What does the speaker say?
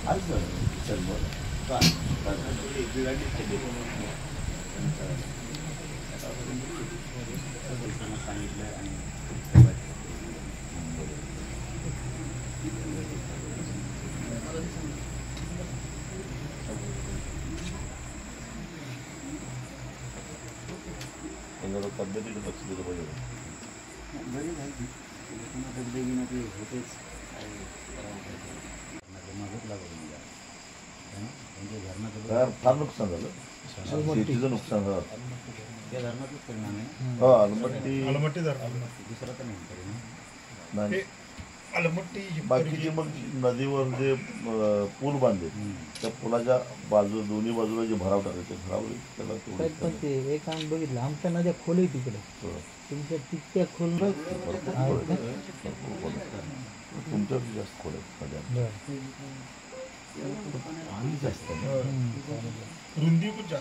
आज चल बोल सांगितलं आणि तब्येतीकडे लक्ष दिलं पाहिजे. बरी झाली तब्येतीनं ते होतेच मदत लागत म्हणजे धरणाचं फार नुकसान झालं. शेतीचं नुकसान झालं. त्या धरणाचाच परिणाम आहे. हो अलमट्टी दुसरा तर नाही परिणाम नाही. अलमट्टी बाकीचे मग नदीवर जे पूल बांधले त्या पुलाच्या दोन्ही बाजूला जे भराव टाकायचे भराव त्याला साहेब पण ते एक आम्ही बघितलं आमच्या नद्या खोल आहे तिकडे तुमच्या तितक्या खोल तुमच्या जास्त खोल आहे नद्या पाणी जास्त रुंदी पण जास्त